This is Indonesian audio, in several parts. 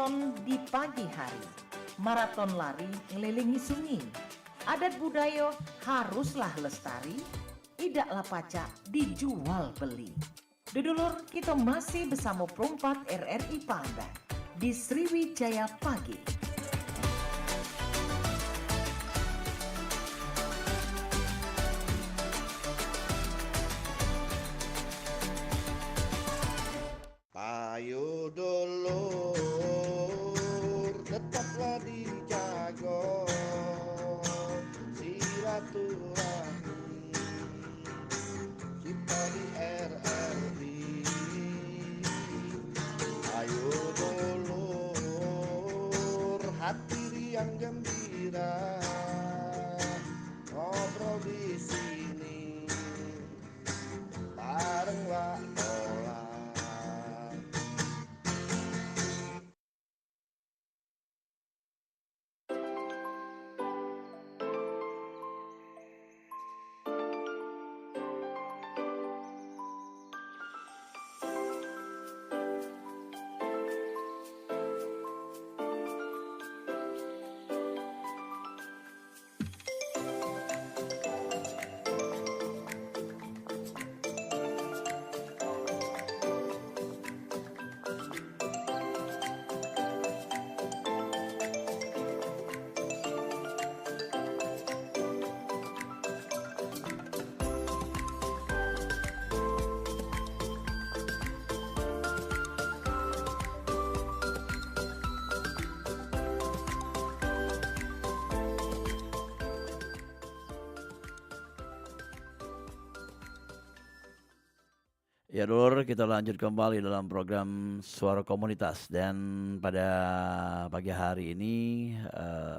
Maraton di pagi hari, maraton lari ngelilingi sungai. Adat budaya haruslah lestari, idaklah pacak dijual beli. Dudulur kita masih bersama perempat RRI Pandan di Sriwijaya Pagi. Ayo dulur, tetaplah dijaga silaturahmi kita di RRI. Ayo dulur, hati riang gembira, ngobrol di sini bareng Wak Ola. Ya dulur, kita lanjut kembali dalam program Suara Komunitas. Dan pada pagi hari ini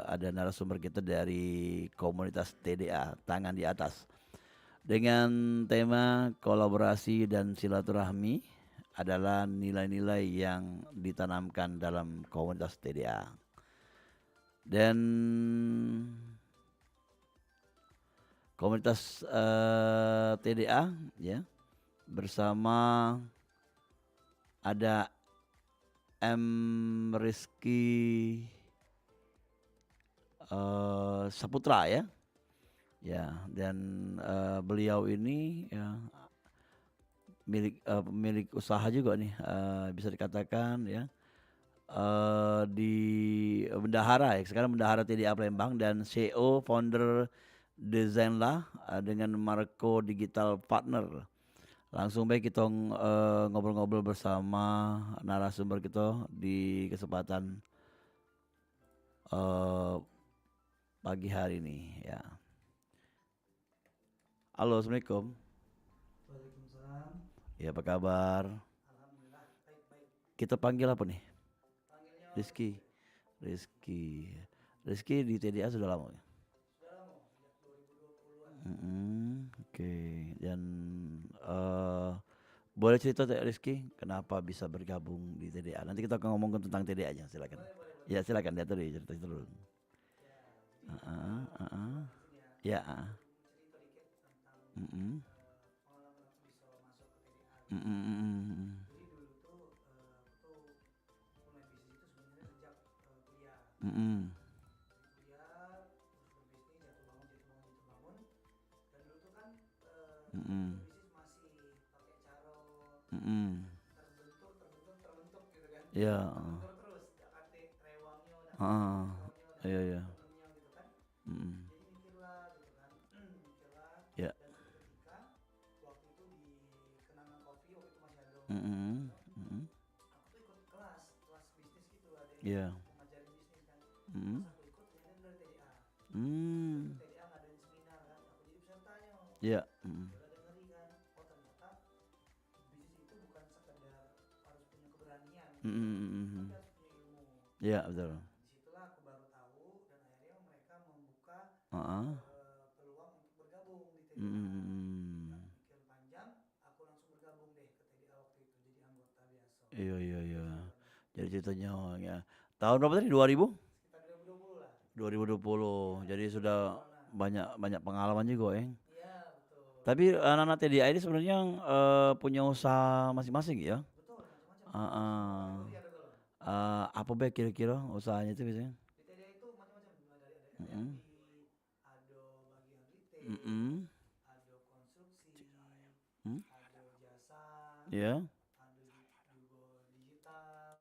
ada narasumber kita dari komunitas TDA, Tangan di Atas. Dengan tema kolaborasi dan silaturahmi adalah nilai-nilai yang ditanamkan dalam komunitas TDA. Dan komunitas TDA ya, bersama ada M. Rizky Saputra ya, dan beliau ini ya milik usaha juga nih, bisa dikatakan ya, di bendahara ya, sekarang bendahara TDA Palembang, dan CEO founder Designlah dengan Marco Digital Partner. Langsung baik kita ngobrol-ngobrol bersama narasumber kita di kesempatan pagi hari ini ya. Halo, Assalamualaikum. Waalaikumsalam. Ya, apa kabar? Alhamdulillah baik-baik. Kita panggil apa nih? Panggilnya Rizky. Rizky di TDA sudah lama ya? sudah lama, sejak 2020-an. Oke. Dan boleh cerita Rizky, kenapa bisa bergabung di TDA? Nanti kita akan ngomongin tentang TDA aja, silakan. Boleh. Ya silakan, dia tadi cerita dulu. Ya, jadi Ya. cerita dikit tentang Mm-mm. pengalaman aku bisa masuk ke TDA. Mm-mm. Jadi dulu tuh aku tuh mulai bisnis itu sebenarnya sejak kuliah. Mm-mm. Kuliah terus berbisnis, jatuh bangun. Dan dulu tuh kan Mm-mm. bisnis masih pakai cara Mm-mm. terbentuk gitu kan. Ya. Terbentur terus, Jakarta rewangnya udah Iya, iya. temennya gitu kan. Mm-mm. Jadi mikirlah gitu kan, Ya. dan suatu ketika waktu itu di Kenangan Coffee, waktu itu masih ada Mm-mm. Mm-mm. aku tuh ikut kelas bisnis gitu, ada yang Iya. ngajarin bisnis kan. Mm-mm. Pas aku ikut ternyata dari TDA. Mm. TDA ngadain seminar kan, aku jadi pesertanya. Ya. Mm. Udah dengeri kan, oh ternyata bisnis itu bukan sekedar harus punya keberanian, Mm-mm. tapi harus punya ilmu. Ya, betul. Disitulah aku baru tahu, dan akhirnya mereka membuka Uh-uh. peluang untuk bergabung di TDA. Mm. Nah, pikir panjang, aku langsung bergabung deh ke TDA waktu itu jadi anggota biasa. Iya. Jadi ceritanya ya. Tahun berapa tadi? 2000? Sekitar 2020 lah. 2020. Jadi sudah banyak pengalaman juga, Iya, betul. Tapi anak-anak TDA ini sebenarnya punya usaha masing-masing ya. Betul, macam-macam. Heeh. Kategori ada kalau. Apa be kira-kira usahanya itu biasanya? Di TDA itu macam-macam, mulai dari ada Mm-mm. F&B, ada bagian retail, Mm-mm. ada konstruksi, Hmm? ada jasa, Ya. ada juga digital.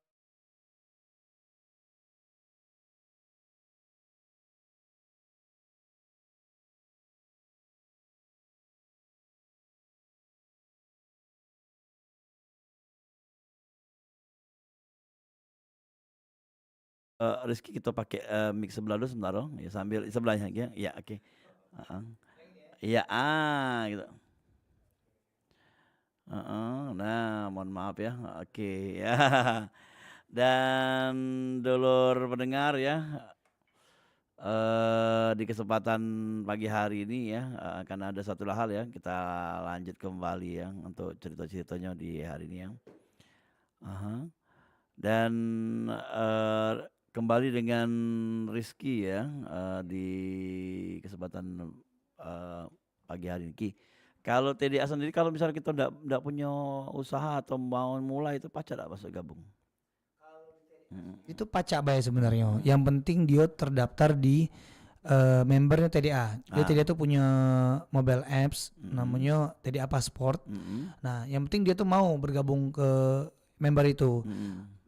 Rizky kita pakai mic sebelah dulu sebentar dong. Ya sambil sebelahnya ya. Ya oke. Heeh. Iya gitu. Nah, mohon maaf ya. Oke ya. Dan dulur pendengar ya, di kesempatan pagi hari ini ya, karena ada satu hal ya, kita lanjut kembali ya untuk cerita-ceritanya di hari ini ya. Aha. Dan kembali dengan Rizky ya, di kesempatan pagi hari ini. Ki, kalau TDA sendiri kalau misalnya kita ndak punya usaha atau mau mulai itu pacak nggak masuk gabung? Itu pacak bay sebenarnya. Yang penting dia terdaftar di membernya TDA. Dia TDA tuh punya mobile apps namanya TDA Passport. Nah, yang penting dia tuh mau bergabung ke member itu.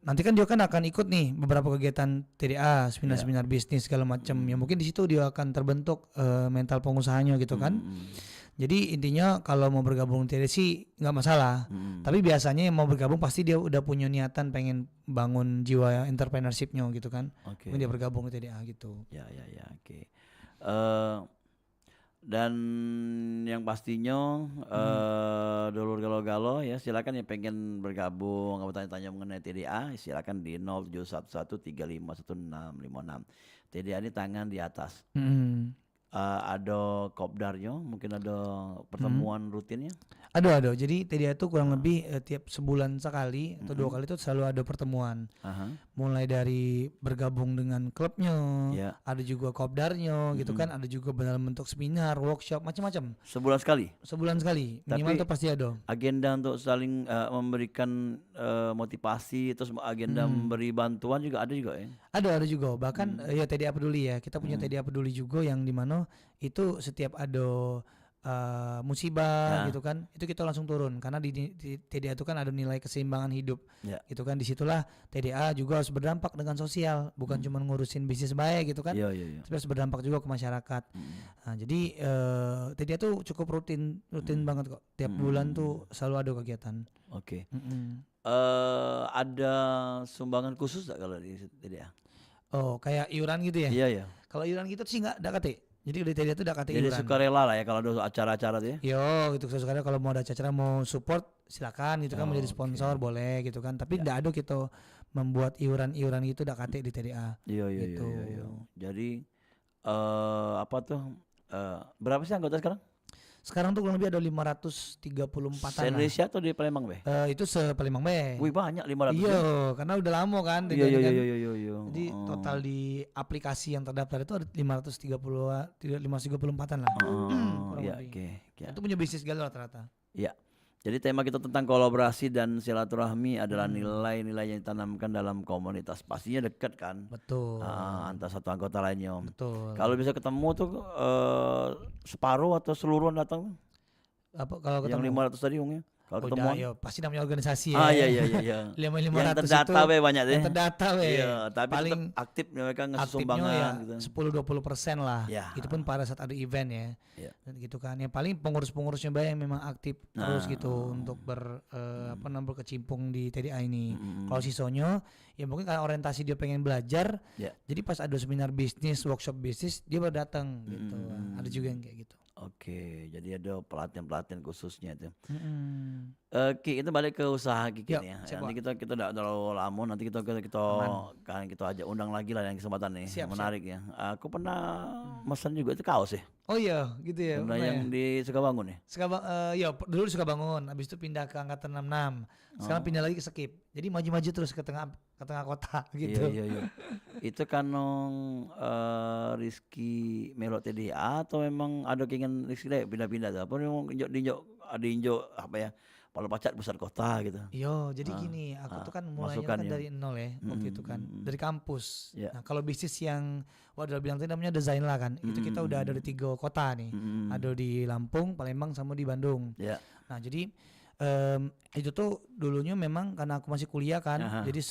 Nanti kan dia kan akan ikut nih beberapa kegiatan TDA, seminar-seminar bisnis segala macam. Ya mungkin di situ dia akan terbentuk mental pengusahanya gitu kan. Jadi intinya kalau mau bergabung TDA sih nggak masalah. Tapi biasanya yang mau bergabung pasti dia udah punya niatan pengen bangun jiwa entrepreneurship-nya gitu kan. Oke. Mungkin dia bergabung ke TDA gitu. Ya oke. Dan yang pastinya dulur galau-galau ya silakan yang pengen bergabung atau tanya-tanya mengenai TDA silakan di 0711351656. TDA ini tangan di atas. Ada kopdarnya, mungkin ada pertemuan rutinnya. Ada. Jadi TDA itu kurang lebih tiap sebulan sekali atau 2 kali itu selalu ada pertemuan. Mulai dari bergabung dengan klubnya, ada juga kopdarnya gitu kan, ada juga dalam bentuk seminar, workshop, macam-macam. Sebulan sekali. Sebulan sekali, minimal itu pasti ada. Agenda untuk saling memberikan motivasi, terus agenda memberi bantuan juga ada juga ya. Ada juga. Bahkan ya TDA Peduli ya. Kita punya TDA Peduli juga yang dimana itu setiap ada musibah gitu kan, itu kita langsung turun karena di TDA itu kan ada nilai keseimbangan hidup gitu kan. Disitulah TDA juga harus berdampak dengan sosial, bukan cuma ngurusin bisnis baik gitu kan, tapi harus berdampak juga ke masyarakat. Nah, jadi TDA tuh cukup rutin banget kok, tiap bulan tuh selalu ada kegiatan. Oke. Ada sumbangan khusus gak kalau di TDA? Oh, kayak iuran gitu ya? Iya. Kalau iuran gitu sih nggak KT. Jadi di TDA itu udah KT Jadi iuran. sukarela lah ya kalau ada acara-acara tuh ya. Yo, gitu sukarela kalau mau ada acara mau support silakan gitu kan, menjadi sponsor boleh gitu kan. Tapi tidak ada kita membuat iuran gitu udah KT di TDA. Iya. Jadi apa tuh berapa sih anggota sekarang? Sekarang tuh kurang lebih ada 534-an Se-Indonesia atau di Palembang be? Itu se-Palembang be. Wih banyak 500. Iya, karena udah lama kan. Iya. Jadi total di aplikasi yang terdaftar itu ada 534-an lah. Iya, oke. Itu punya bisnis galau rata-rata. Iya. Jadi tema kita tentang kolaborasi dan silaturahmi adalah nilai-nilai yang ditanamkan dalam komunitas. Pastinya dekat kan? Betul. Antara satu anggota lainnya. Betul. Kalau bisa ketemu tuh separuh atau seluruhan datang? Apa kalau Yang ketemu? 500 tadi Ung ya? Kalau ketemuan? Yo, pasti namanya organisasi ya. Iya. 500 Yang terdata be banyak deh. Yang terdata be. Iya, tapi paling tetap aktif mereka ngasih aktifnya sumbangan ya gitu. 10-20% lah. Ya. Itu pun pada saat ada event ya. Iya. Dan gitu kan. Yang paling pengurus-pengurusnya yang memang aktif terus gitu untuk berkecimpung di TDA ini. Kalau sisanya ya mungkin karena orientasi dia pengen belajar. Jadi pas ada seminar bisnis, workshop bisnis dia baru datang gitu. Ada juga yang kayak gitu. Oke, jadi ada pelatihan-pelatihan khususnya itu. Ki, itu balik ke usaha Kiki nih ya. Nanti kita udah terlalu lama, nanti kita ajak undang lagi lah yang kesempatan nih. Menarik ya. Aku pernah pesan juga itu kaos ya. Oh iya, gitu ya. Pernah yang di Sukabangun ya. Dulu di Sukabangun, habis itu pindah ke angkatan 66. Sekarang pindah lagi ke Skip. Jadi maju-maju terus ke tengah kota gitu. Iya. Itu kan Rizky melok TDA atau memang ada keinginan Rizky deh pindah-pindah tuh? Apa memang diinjok apa ya? Palu Pacat pusat kota gitu. Yo, jadi Ah, gini, aku tuh kan mulainya masukan kan ya. dari nol ya, waktu itu kan, dari kampus. Ya. Nah, kalau bisnis yang udah bilang tadi namanya desain lah kan, itu kita udah ada di 3 kota nih, ada di Lampung, Palembang, sama di Bandung. Ya. Nah, jadi itu tuh dulunya memang karena aku masih kuliah kan, Aha. jadi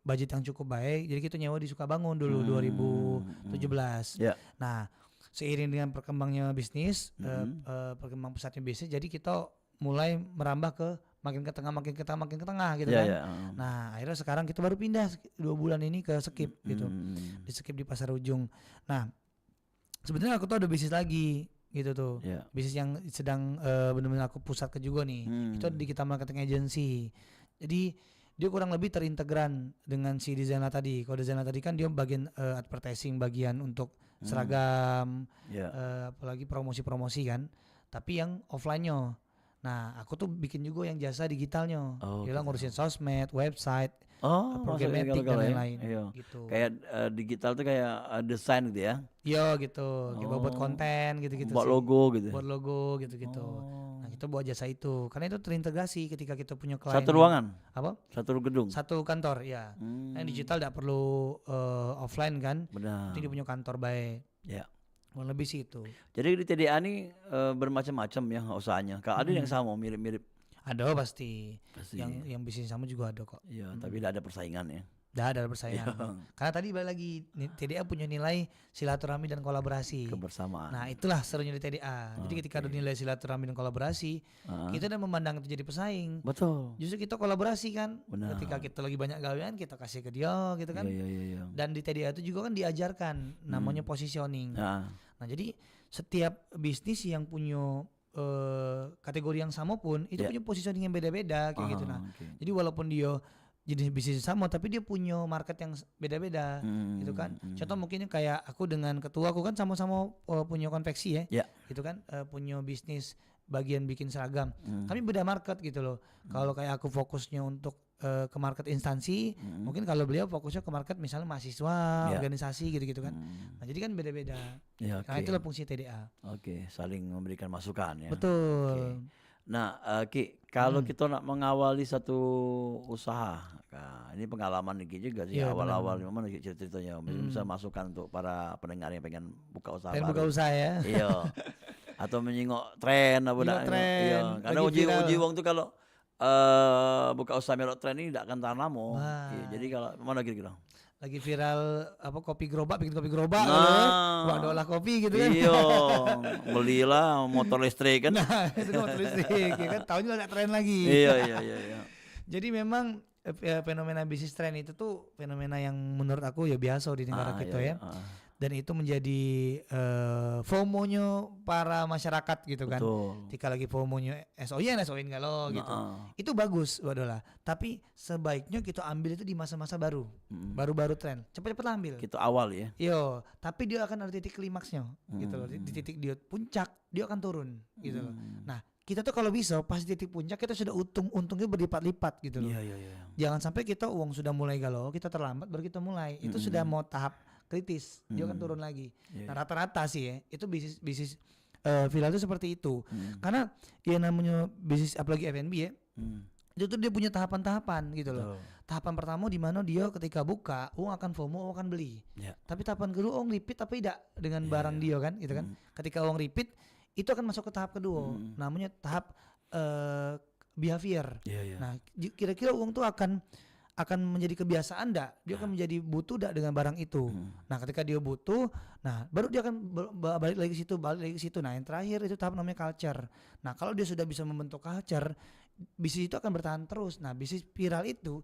budget yang cukup baik, jadi kita nyewa di Sukabangun dulu 2017. Ya. Nah, seiring dengan perkembangnya bisnis, perkembangan pesatnya bisnis, jadi kita mulai merambah ke makin ke tengah gitu Ya, kan. ya. Nah, akhirnya sekarang kita baru pindah 2 bulan ini ke Skip gitu. Di Skip di Pasar Ujung. Nah, sebenarnya aku tuh ada bisnis lagi gitu tuh. Ya. Bisnis yang sedang benar-benar aku pusat ke juga nih. Itu ada di kita marketing agency. Jadi dia kurang lebih terintegran dengan si desainer tadi. Kalau desainer tadi kan dia bagian advertising, bagian untuk seragam, Ya. apalagi promosi-promosi kan. Tapi yang offline-nya. Nah, aku tuh bikin juga yang jasa digitalnya. Oh, Dia lah gitu. ngurusin sosmed, website, Oh, programmatic dan lain-lain. Iya. Gitu. Kayak digital tuh kayak desain gitu ya. Yo gitu, kita buat konten gitu-gitu Buat sih. logo gitu. Buat logo gitu-gitu. Oh. Nah, kita buat jasa itu. Karena itu terintegrasi ketika kita punya klien. Satu ruangan, Apa? satu gedung. Satu kantor, ya. Yang digital tidak perlu offline kan. Benar. Jadi dia punya kantor baik. Ya. Kurang lebih sih itu. Jadi di TDA ini bermacam-macam ya usahanya. Kalau ada yang sama mirip-mirip. Ada pasti. Pasti. Yang bisnis sama juga ada kok. Iya, tapi tidak ada persaingan ya. Dah ada persaingan. Karena tadi balik lagi TDA punya nilai silaturahmi dan kolaborasi. Kebersamaan. Nah, itulah serunya di TDA. Jadi ketika ada nilai silaturahmi dan kolaborasi, kita udah memandang itu jadi pesaing. Betul. Justru kita kolaborasi kan. Benar. Ketika kita lagi banyak gawean, kita kasih ke dia gitu kan. Iya. Dan di TDA itu juga kan diajarkan namanya positioning. Nah, Nah, jadi setiap bisnis yang punya kategori yang sama pun itu punya positioning yang beda-beda kayak gitu. Nah, oke. jadi walaupun dia jenis bisnis sama tapi dia punya market yang beda-beda gitu kan. Contoh mungkin kayak aku dengan ketua aku kan sama-sama punya konveksi ya. Ya. Gitu kan punya bisnis bagian bikin seragam. Kami beda market gitu loh. Kalau kayak aku fokusnya untuk ke market instansi, mungkin kalau beliau fokusnya ke market misalnya mahasiswa, organisasi gitu-gitu kan. Nah, jadi kan beda-beda. Ya, Nah, itulah fungsi TDA. Oke, saling memberikan masukan ya. Betul. Nah, Ki, kalau kita nak mengawali satu usaha, nah, ini pengalaman Ki juga sih Iya, awal-awal gimana Ki ceritanya, bisa masukan untuk para pendengar yang pengen buka usaha Pengen baru. buka usaha ya. Iya. Atau menyingok tren apa Nyingok dak. tren, Iya, karena lagi viral. uji wong tuh kalau buka usaha melok tren ini tidak akan tahan lama. Wah. Iya, jadi kalau mana kira-kira? Lagi viral apa kopi gerobak, bikin kopi gerobak Nah. buat olah kopi gitu kan. Iya, belilah motor listrik kan. Nah, itu kan motor listrik ya kan, tahun juga ada tren lagi. Iya. Jadi memang fenomena bisnis tren itu tuh fenomena yang menurut aku ya biasa di negara kita ya. Dan itu menjadi FOMO-nya para masyarakat gitu kan. Betul. Ketika lagi FOMO-nya SOY enggak lo gitu. Itu bagus wadola. Tapi sebaiknya kita ambil itu di masa-masa baru. Baru-baru tren. Cepat-cepat ambil. Kita awal ya. Yo, tapi dia akan ada titik klimaksnya gitu loh. Di titik dia puncak, dia akan turun gitu loh. Nah, kita tuh kalau bisa pas di titik puncak kita sudah untungnya berlipat-lipat gitu loh. Iya. Jangan sampai kita uang sudah mulai galau, kita terlambat baru kita mulai. Itu sudah mau tahap kritis, dia akan turun lagi. Nah, rata-rata sih ya, itu bisnis viral itu seperti itu. Karena ya namanya bisnis apalagi F&B ya. Itu tuh dia punya tahapan-tahapan gitu loh. Tahapan pertama di mana dia ketika buka, uang akan FOMO, uang akan beli. Tapi tahapan kedua uang repeat tapi tidak dengan barang dia kan, gitu kan. Ketika uang repeat, itu akan masuk ke tahap kedua. Namanya tahap behavior. Nah, kira-kira uang tuh akan menjadi kebiasaan enggak? Dia akan menjadi butuh enggak dengan barang itu. Nah, ketika dia butuh, nah baru dia akan balik lagi ke situ. Nah, yang terakhir itu tahap namanya culture. Nah, kalau dia sudah bisa membentuk culture, bisnis itu akan bertahan terus. Nah, bisnis viral itu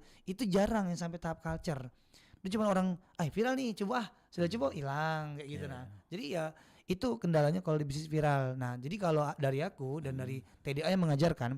jarang yang sampai tahap culture. Dia cuma orang, viral nih, coba sudah coba hilang kayak gitu. Nah, jadi ya itu kendalanya kalau di bisnis viral. Nah, jadi kalau dari aku dan dari TDA yang mengajarkan,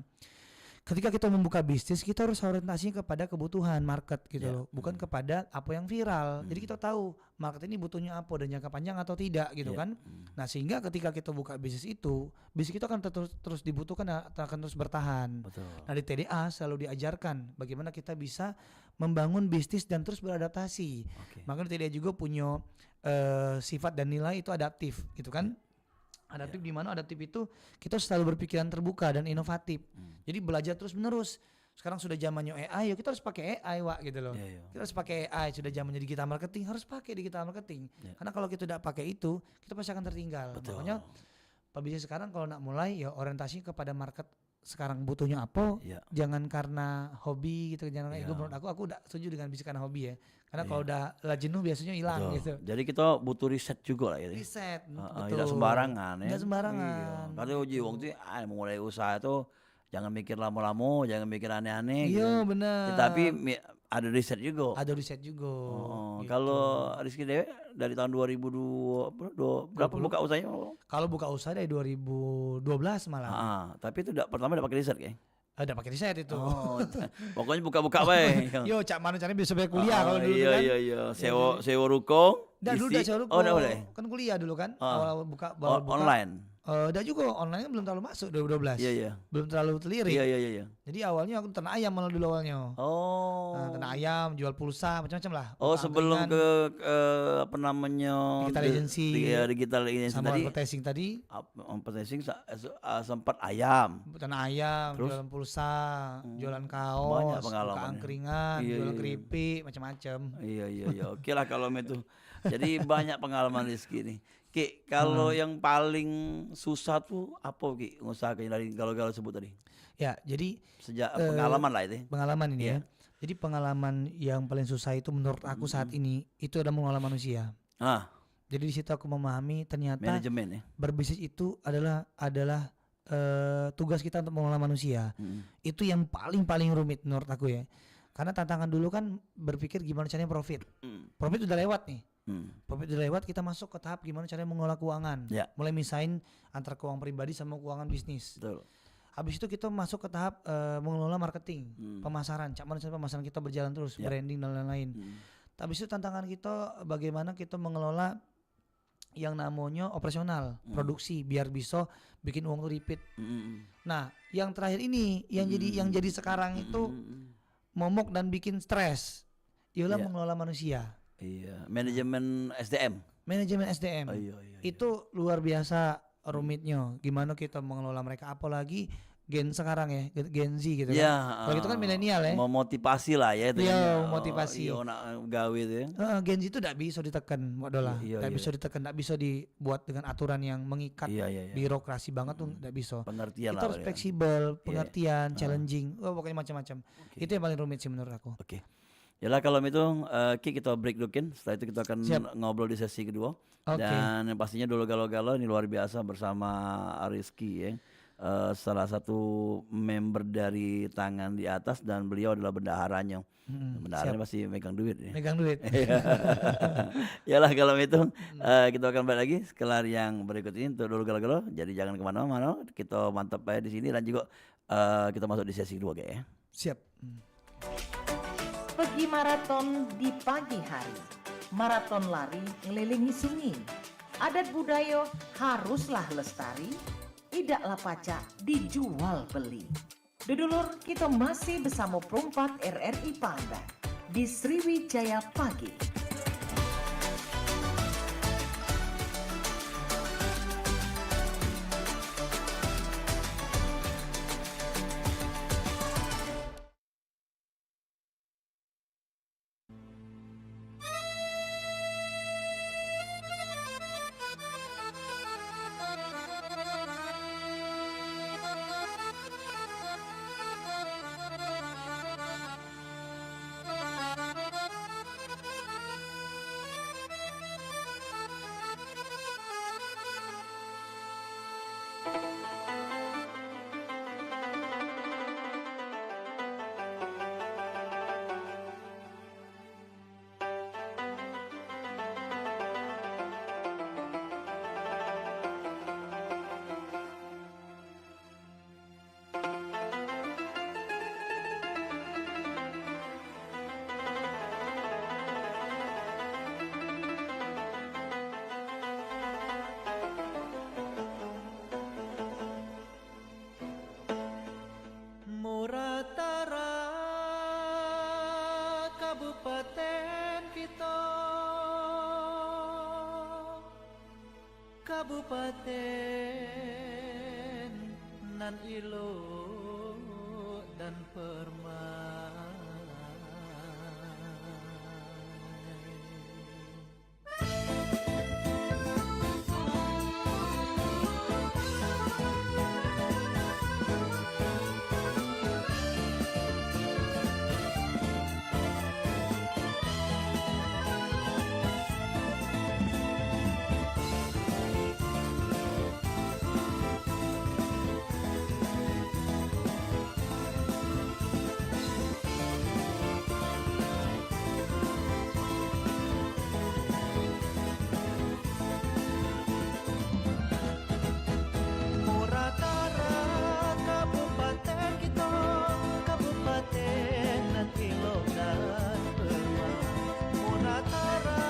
ketika kita membuka bisnis, kita harus orientasinya kepada kebutuhan market gitu loh, bukan kepada apa yang viral. Jadi kita tahu market ini butuhnya apa dan jangka panjang atau tidak gitu kan. Nah, sehingga ketika kita buka bisnis itu, bisnis kita akan terus dibutuhkan dan akan terus bertahan. Betul. Nah, di TDA selalu diajarkan bagaimana kita bisa membangun bisnis dan terus beradaptasi. Makanya TDA juga punya sifat dan nilai itu adaptif gitu kan. Adaptif di mana adaptif itu kita selalu berpikiran terbuka dan inovatif. Jadi belajar terus menerus. Sekarang sudah zamannya AI, ya kita harus pakai AI, Wak, gitu loh. Iya, iya. Kita harus pakai AI, sudah zamannya digital marketing, harus pakai digital marketing. Karena kalau kita tidak pakai itu, kita pasti akan tertinggal. Betul. Makanya pebisnis sekarang kalau nak mulai ya orientasi kepada market sekarang butuhnya apa, Iya. jangan karena hobi gitu, jangan Iya. itu menurut aku udah setuju dengan bisnis karena hobi ya. Karena kalau udah jenuh biasanya hilang Betul. gitu. Jadi kita butuh riset juga lah gitu. Riset, Tidak sembarangan ya. Tidak sembarangan. Iya. Karena uji wong tuh mulai usaha itu jangan mikir lama-lama, jangan mikir aneh-aneh. Iya gitu. benar. Tetapi ada riset juga. Ada riset juga. Oh, gitu. Kalau Rizky Dewe dari tahun 2002 berapa buka usahanya? Kalau buka usaha dari 2012 malah. Tapi itu pertama udah pakai riset kayak. Udah pakai riset itu. Oh, pokoknya buka-buka bae. Yo, cak mana caranya bisa bayar kuliah kalau dulu iya, kan. Iya. Sewa ruko. Dah dulu isi- dah sewa ruko. Oh, udah boleh. Kan kuliah dulu kan. Ah. Awal buka baru buka. Online. Udah juga online kan belum terlalu masuk 2012. Iya. Belum terlalu terlirik. Iya. Jadi awalnya aku ternak ayam malah dulu awalnya. Oh. Ternak ayam, jual pulsa, macam-macam lah. Oh, Buka sebelum angkringan, ke apa namanya? Digital agency. Digital agency sama tadi. advertising tadi, Advertising sempat ayam. ternak ayam, Terus? jualan pulsa, jualan Banyak kaos, buka pengalamannya. angkringan, Iya, jualan iya. keripik, macam-macam. Iya. Oke lah kalau itu. Jadi banyak pengalaman Rizky nih. Ki, kalau yang paling susah tuh apa Ki usahakannya dari galau-galau sebut tadi? Ya, jadi Sejak pengalaman lah itu. pengalaman ini Iya. ya. Jadi pengalaman yang paling susah itu menurut aku saat ini itu adalah mengelola manusia. Jadi di situ aku memahami ternyata Manajemen ya. berbisnis itu adalah tugas kita untuk mengelola manusia. Itu yang paling rumit menurut aku ya. Karena tantangan dulu kan berpikir gimana caranya profit. Profit udah lewat nih. Profit udah lewat, kita masuk ke tahap gimana caranya mengelola keuangan. Ya. Mulai misahin antara keuangan pribadi sama keuangan bisnis. Betul. Habis itu kita masuk ke tahap mengelola marketing, pemasaran. Cak mana caranya pemasaran kita berjalan terus, Ya. branding dan lain-lain. Habis itu tantangan kita bagaimana kita mengelola yang namanya operasional, produksi biar bisa bikin uang tuh repeat. Nah, yang terakhir ini yang jadi sekarang itu momok dan bikin stres. Ialah Iya. mengelola manusia. Iya, manajemen SDM. Manajemen SDM. Iya. Itu luar biasa rumitnya. Gimana kita mengelola mereka, apalagi gen sekarang ya, Gen Z gitu Iya. kan. Kalau kita kan milenial ya. Memotivasi lah ya itu. Iya, kan. motivasi. Iya, nak gawe itu ya. Gen Z itu tidak bisa ditekan, Mbak Dola. Iya, Tidak iya. bisa ditekan, tidak bisa dibuat dengan aturan yang mengikat, Iya. birokrasi banget tuh tidak bisa. Pengertian Kita lah. harus ya. fleksibel, pengertian, challenging, pokoknya macam-macam. Itu yang paling rumit sih menurut aku. Oke. Yalah kalau itu Ki kita break dulu Kin. Setelah itu kita akan Siap. ngobrol di sesi kedua. Oke. Dan yang pastinya dulu galau-galau ini luar biasa bersama Rizky ya. Salah satu member dari Tangan di Atas dan beliau adalah bendaharanya. Bendaharanya pasti megang duit ya. Megang duit. Yalah kalau itu kita akan balik lagi sekelar yang berikut ini untuk dulu galau-galau. Jadi jangan kemana-mana. Kita mantap aja di sini dan juga kita masuk di sesi kedua ya. Siap. Pergi maraton di pagi hari. Maraton lari ngelilingi sungai. Adat budaya haruslah lestari. Idaklah pacak dijual beli. Dudulur, kita masih bersama Perumpat RRI Pandan di Sriwijaya Pagi. kabupaten nan ilo dan permai. Muratara kabupaten kita, kabupaten nan ilok dan permai. Muratara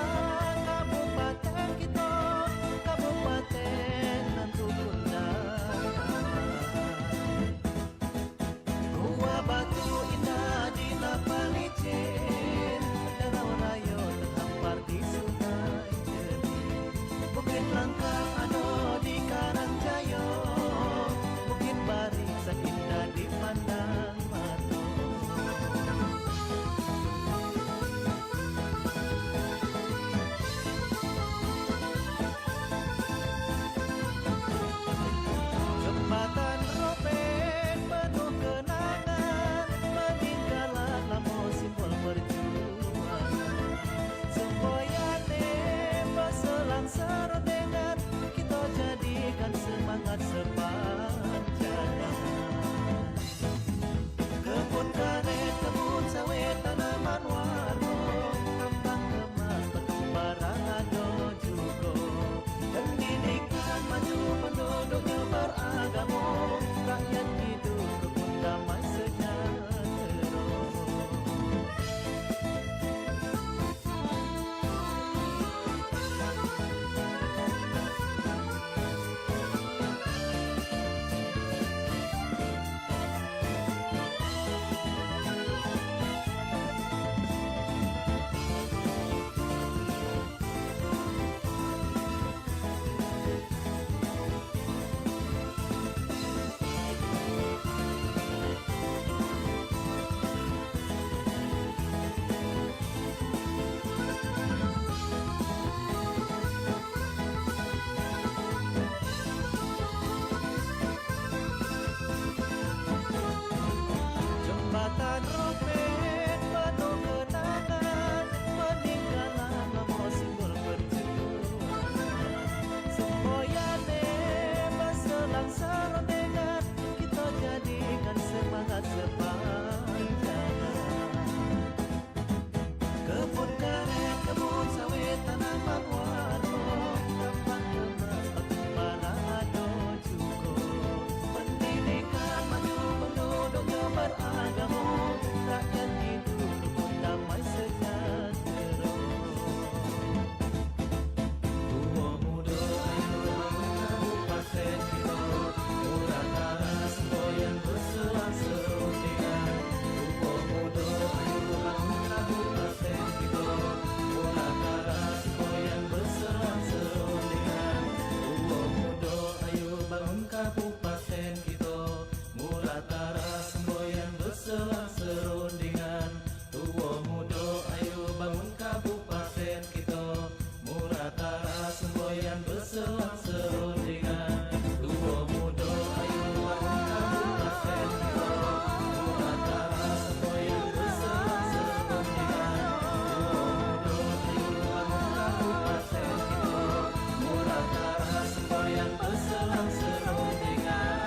kabupaten kita, kabupaten nan rukun dan damai. Gua Batu indah di Napalicin, Danau Rayo terhampar di Sungai Jernih. Bukit Langkah ado di Karangjayo, Bukit Barisan indah dipandang mata. Jembatan Ropek penuh kenangan, meninggalkan lamo simbol perjuangan. Semboyane berselang serodengan, kita jadikan semangat sepanjang. Kebun karet, kebun sawit, tanaman warna, tambang emas, batu bara ado juga. Pendidikan maju, penduduknya beragama, rakyat hidup rukun damai sejahtera. Jembatan Ropek penuh kenangan, meninggalkan lamo simbol perjuangan. Semboyane berselang serodengan, kita jadikan semangat sepanjang. Kebun karet, kebun sawit, tanaman warna, tambang emas, batu bara ado juga. Pendidikan maju, penduduknya beragama, rakyat hidup rukun damai sejahtera. Tua muda ayo kabupaten kita, Muratara semboyan berselang serodengan. Tua muda ayo kabupaten kita, Muratara semboyan berselang serodengan. Tua muda ayo bangun kabupaten kita, Muratara semboyan berselang serundingan. Tua muda ayo bangun kabupaten kita, Muratara semboyan berselang serundingan. Tua muda ayo bangun kabupaten kita, Muratara semboyan berselang serundingan. Tua muda ayo bangun kabupaten kita, Muratara semboyan berselang serundingan.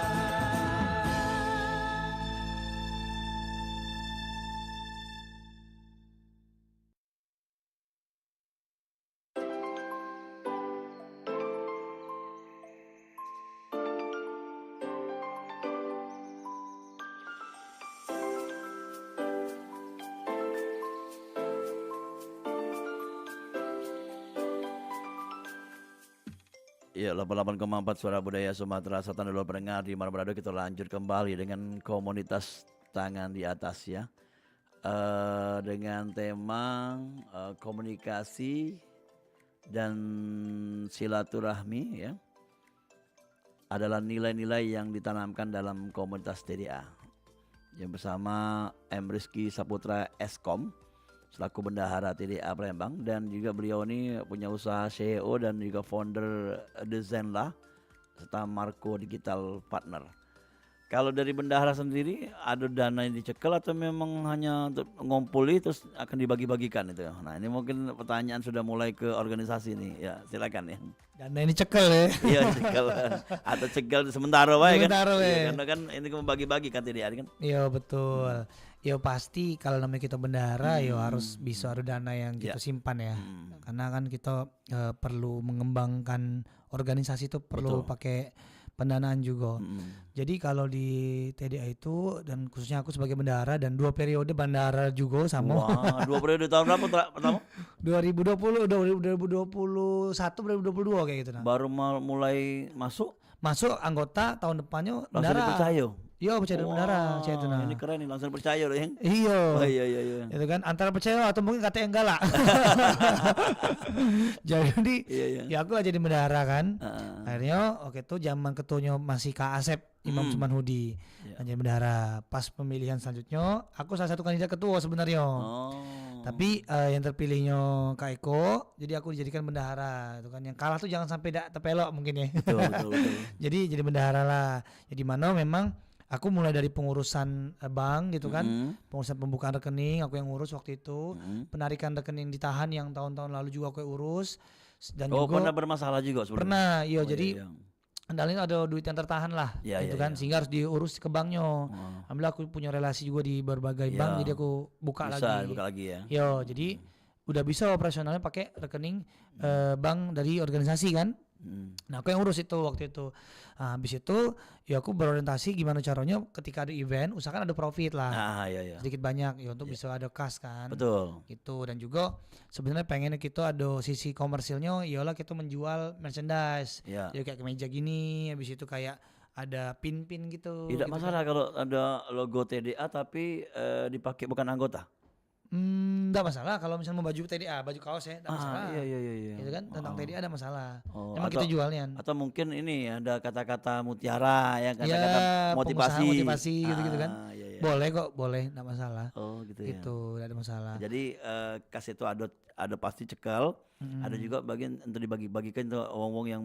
Ya, 88,4 Suara Budaya Sumatera Selatan dulu pendengar di mana berada. Kita lanjut kembali dengan komunitas tangan di atas ya. Dengan tema komunikasi dan silaturahmi ya. adalah nilai-nilai yang ditanamkan dalam komunitas TDA. Yang bersama M. Rizky Saputra Eskom selaku bendahara TDA Palembang, dan juga beliau ini punya usaha CEO dan juga founder The Zenla serta Marco Digital Partner. Kalau dari bendahara sendiri, ada dana yang dicekel atau memang hanya untuk ngumpuli terus akan dibagi-bagikan itu? Nah, ini mungkin pertanyaan sudah mulai ke organisasi nih. Ya, silakan ya. Dana ini cekel ya. Iya, cekel atau cekel sementara wae kan. Sementara wae. Iya, karena kan ini membagi-bagi kan TDA kan. Iya betul. Ya pasti kalau namanya kita bendahara ya harus bisa ada dana yang kita Ya. simpan ya. Karena kan kita perlu mengembangkan organisasi itu perlu Betul. pakai pendanaan juga. Jadi kalau di TDA itu, dan khususnya aku sebagai bendahara dan 2 periode bendahara juga sama. Wah, 2 periode tahun berapa pertama? 2020, 2021, 2022 kayak gitu nah. Baru mulai masuk Masuk anggota tahun depannya langsung bendahara. dipercaya. Iya percaya bendahara, saya itu nah. Ini keren nih, langsung percaya loh yang. Iya. Oh iya. Itu kan antara percaya atau mungkin kata enggak lah. Jadi Iya. ya aku lah jadi bendahara kan. Heeh. Akhirnya oke tuh zaman ketuanya masih Kak Asep Imam Sumanhudi. Iya. Jadi bendahara. Pas pemilihan selanjutnya aku salah satu kandidat ketua sebenarnya. Oh. Tapi yang terpilihnya Kak Eko, jadi aku dijadikan bendahara. Itu kan yang kalah tuh jangan sampai terpelok mungkin ya. betul. Jadi bendahara lah. Jadi mana memang aku mulai dari pengurusan bank gitu kan. Pengurusan pembukaan rekening aku yang ngurus waktu itu. Penarikan rekening ditahan yang tahun-tahun lalu juga aku yang urus. Dan Oh, juga pernah bermasalah juga sebelumnya. pernah, iya. Oh, jadi iya. andalnya ada duit yang tertahan lah, Iya, gitu iya, kan, iya. sehingga harus diurus ke banknya. Alhamdulillah aku punya relasi juga di berbagai Iya. bank, jadi aku buka Bisa lagi. buka lagi ya. Yo, jadi udah bisa operasionalnya pakai rekening bank dari organisasi kan. Nah aku yang urus itu waktu itu. Nah, habis itu ya aku berorientasi gimana caranya ketika ada event usahakan ada profit lah. Ah, iya. Sedikit banyak ya untuk bisa ada kas kan. Betul. Gitu. Dan juga sebenarnya pengennya kita ada sisi komersilnya, iyalah kita menjual merchandise. Iya. Ya kayak kemeja gini, habis itu kayak ada pin-pin gitu. Tidak gitu masalah kalau ada logo TDA tapi dipakai bukan anggota. Enggak masalah kalau misalnya mau baju TDA, baju kaos ya, enggak masalah. Iya. Gitu kan, tentang TDA ada masalah. Oh, Emang kita jualnya. Atau mungkin ini ada kata-kata mutiara ya, Ya, kata-kata pengusaha motivasi. motivasi gitu-gitu kan. Iya. Boleh kok, boleh, enggak masalah. Oh, gitu ya. Gitu, enggak ada masalah. Jadi kas itu ada pasti cekal, ada juga bagian untuk dibagi-bagikan untuk wong-wong yang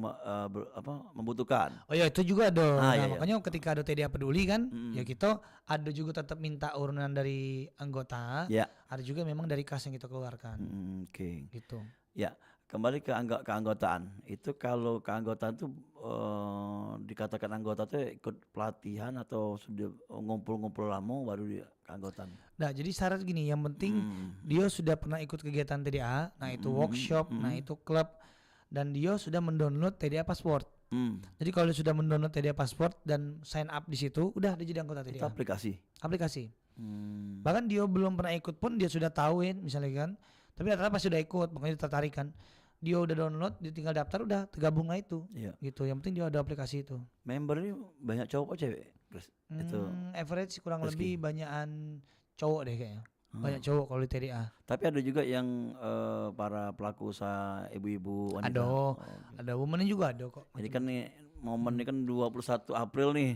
membutuhkan. Oh ya itu juga ada. Ah, Nah, iya. makanya ketika ada TDA peduli kan, ya kita ada juga tetap minta urunan dari anggota. Ya. Ada juga memang dari kas yang kita keluarkan. Oke. Gitu. Ya, kembali ke keanggotaan. Itu kalau keanggotaan itu dikatakan anggota tuh ikut pelatihan atau sudah ngumpul-ngumpul lama baru dia keanggotaan. Nah, jadi syarat gini, yang penting dia sudah pernah ikut kegiatan TDA, nah itu workshop, nah itu klub, dan dia sudah mendownload TDA Passport. Jadi kalau dia sudah mendownload TDA Passport dan sign up di situ, udah dia jadi anggota Itu TDA. Aplikasi. Bahkan dia belum pernah ikut pun dia sudah tahuin misalnya kan. Tapi rata-rata pasti sudah ikut, makanya dia tertarik kan. Dia udah download, dia tinggal daftar, udah tergabung lah itu. Iya. Gitu. Yang penting dia ada aplikasi itu. Member ini banyak cowok apa cewek? Chris? Itu. Average kurang Rizky. lebih banyakan cowok deh kayaknya. Banyak cowok kalau di TDA. Tapi ada juga yang para pelaku usaha ibu-ibu wanita. Ada, Oh, ada woman juga ada kok. Jadi kan nih momen ini kan 21 April nih.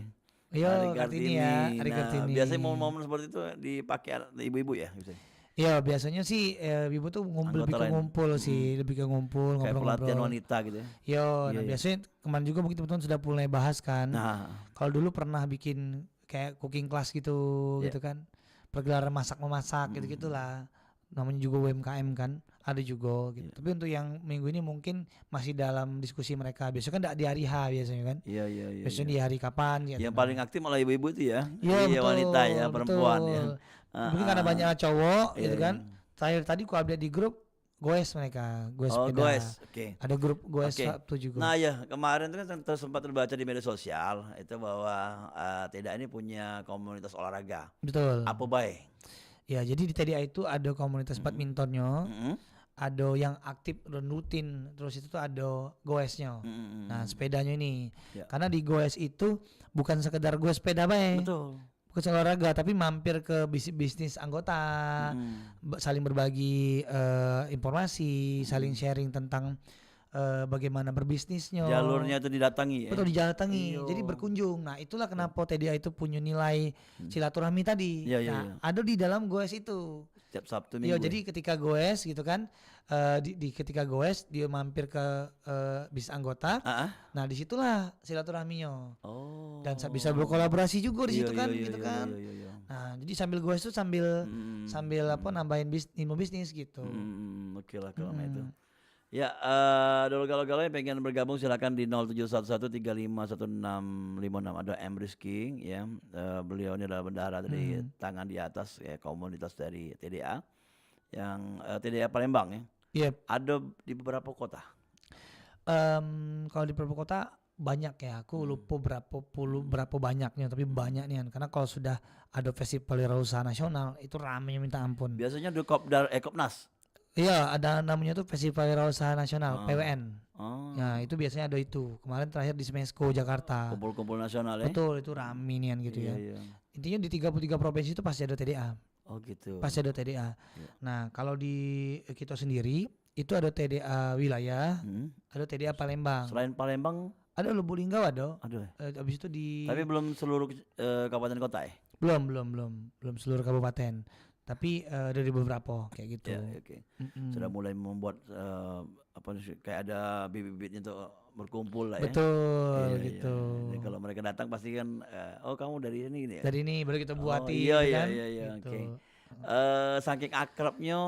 Iya, Hari Kartini ya, Hari Nah, Kartini. biasanya momen-momen seperti itu dipakai ibu-ibu ya, biasanya. Iya, biasanya sih ibu tuh lebih Anggota ke lain. ngumpul sih, lebih ke ngumpul, Kayak pelatihan ngobrol-ngobrol. wanita gitu ya. Iya, nah Iya. biasanya kemarin juga mungkin teman-teman sudah mulai bahas kan. Nah, Kalau dulu pernah bikin kayak cooking class gitu, Iya. gitu kan. Pergelaran masak-memasak gitu-gitulah. Namanya juga UMKM kan, ada juga gitu. Iya. Tapi untuk yang minggu ini mungkin masih dalam diskusi mereka. Biasanya kan enggak di hari H biasanya kan. iya. Biasanya di hari kapan gitu. Yang paling aktif malah ibu-ibu itu ya. Iya, betul, wanita ya, perempuan betul. ya. Mungkin karena banyak cowok Iya, gitu kan. iya. Terakhir tadi ku update di grup goes mereka, goes Oh, sepeda. guys. Oke. Ada grup goes Oke. Sabtu juga. Nah ya kemarin itu kan sempat terbaca di media sosial itu bahwa TDA ini punya komunitas olahraga. Betul. Apa baik? Ya, jadi di TDA itu ada komunitas badmintonnya, Mm-mm. ada yang aktif dan rutin, terus itu tuh ada goesnya. Mm-mm. Nah, sepedanya ini. Ya. Karena di goes itu bukan sekedar goes sepeda bae. Betul. Bukan olahraga, tapi mampir ke bisnis anggota, saling berbagi informasi, saling sharing tentang bagaimana berbisnisnya. Jalurnya itu didatangi ya. Betul, didatangi. Iyo. Jadi berkunjung. Nah, itulah kenapa TDA itu punya nilai silaturahmi tadi. Iya, iya, Nah, iya. ada di dalam goes itu. Setiap Sabtu Iya, Minggu. jadi ketika goes gitu kan, ketika goes dia mampir ke bis anggota. Ah, ah. Nah, disitulah silaturahminya. Oh. Dan bisa berkolaborasi juga di Iya, situ kan, iya, gitu iya, kan. iya, iya, iya. Nah, jadi sambil goes itu sambil Mm, apa nambahin ilmu bisnis gitu. Oke lah kalau itu. Mm. Ya, dulu kalau yang pengen bergabung silakan di 0711351656. Ada M Rizky ya. Beliau ini adalah bendahara dari tangan di atas ya, komunitas dari TDA yang TDA Palembang ya. Iya. Ada di beberapa kota. Kalau di beberapa kota banyak ya, aku lupa berapa banyaknya, tapi banyak nih kan. Karena kalau sudah ada festival wirausaha nasional itu ramenya minta ampun. Biasanya di Kopnas. Iya, ada namanya tuh Festival Wirausaha Nasional, PWN. Oh, Ya, itu biasanya ada itu. Kemarin terakhir di Smesco Jakarta. kumpul-kumpul nasional ya. Betul, itu rame nian gitu Iya, ya. iya. Intinya di 33 provinsi itu pasti ada TDA. Oh gitu. Pasti ada TDA. Iya. Nah, kalau di kita sendiri itu ada TDA wilayah, ada TDA Palembang. Selain Palembang, Ada Lubuk Linggau ada. aduh. Habis itu di Tapi belum seluruh kabupaten kota ya. belum seluruh kabupaten. Tapi ada di beberapa kayak gitu. Ya, oke. Mm-mm. Sudah mulai membuat kayak ada bibit-bibitnya untuk berkumpul lah ya. Betul Iya, iya. gitu. Dan kalau mereka datang pasti kan, oh kamu dari ini ya. Dari ini baru kita Oh, buatin iya, iya, kan. iya, iya, Gitu. oke. Saking akrabnya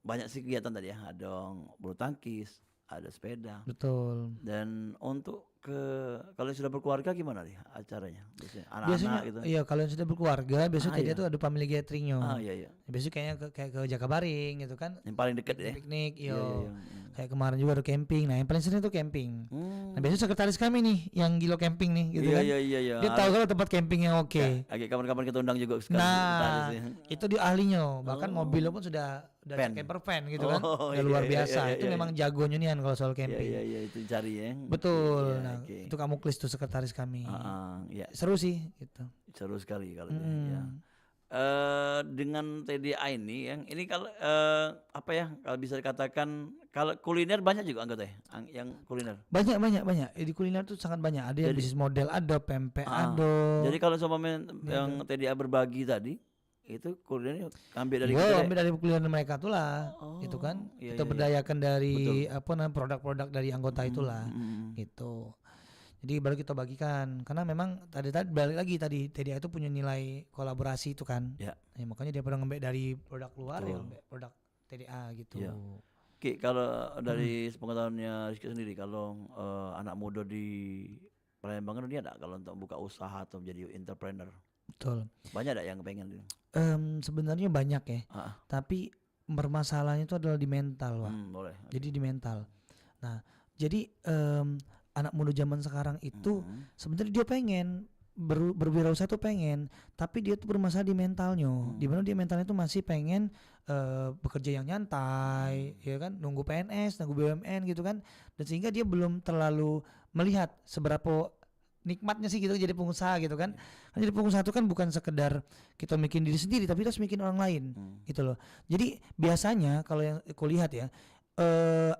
banyak sih kegiatan tadi ya. Ada bulu tangkis, ada sepeda. Betul. Dan untuk kalau yang sudah berkeluarga gimana nih acaranya? Biasanya anak-anak Biasanya gitu. iya kalau yang sudah berkeluarga biasanya TDA iya. tuh ada family gatheringnya. Iya, iya. Biasanya kayaknya kayak ke Jakabaring gitu kan. Yang paling dekat ya. Piknik, Iya, yo. iya, iya. Kayak kemarin juga ada camping. Nah, yang paling sering itu camping. Hmm. Nah, biasanya sekretaris kami nih yang gilo camping nih gitu Iya, kan. iya, iya, iya. Dia tahu kalau tempat camping yang oke. Agak kapan-kapan kita undang juga sekali. Nah, sekretaris ya. itu di ahlinya. Bahkan Oh. mobilnya pun sudah Van. camper van gitu kan. Oh, Udah iya, luar iya, biasa. iya, Itu iya, memang jagonya nih kalau soal Iya, camping. iya, iya, itu cari ya. Betul. Iya, Nah, oke. itu kamu klis tuh sekretaris kami. Iya, Seru sih gitu. seru sekali kalau dia, Mm. ya. Dengan TDA ini kalau apa ya kalau bisa dikatakan kalau kuliner banyak juga anggota ya yang kuliner. Banyak. Di kuliner tuh sangat banyak. Ada yang Jadi- bisnis model, ada pempek, ada. Jadi kalau sama yang TDA berbagi tadi itu kulinernya ambil dari Iya, kita ambil dari kuliner mereka tuh lah, gitu kan. iya, Kita iya, iya. berdayakan dari apa namanya produk-produk dari anggota itulah, Mm. gitu. Jadi baru kita bagikan, karena memang tadi balik lagi tadi TDA itu punya nilai kolaborasi itu kan. Ya. Ya, makanya dia pernah ngambil dari produk luar ya, Betul. ngambil produk TDA gitu. Iya. Oke, kalau dari sepengetahuannya Rizky sendiri, kalau anak muda di Palembang kan dia ada kalau untuk buka usaha atau menjadi entrepreneur, Betul. banyak ada yang pengen gitu. Sebenarnya banyak ya, Ah, tapi permasalahannya itu adalah di mental, Wak. boleh. Jadi di mental. Nah, jadi anak muda zaman sekarang itu sebenarnya dia pengen berwirausaha tuh pengen, tapi dia tuh bermasalah di mentalnya. Di mana dia mentalnya tuh masih pengen bekerja yang nyantai, ya kan, nunggu PNS, nunggu BUMN gitu kan, dan sehingga dia belum terlalu melihat seberapa nikmatnya sih gitu jadi pengusaha gitu kan. Kan jadi pengusaha itu kan bukan sekedar kita mikirin diri sendiri, tapi kita harus mikirin orang lain gitu loh. Jadi biasanya kalau yang aku lihat ya,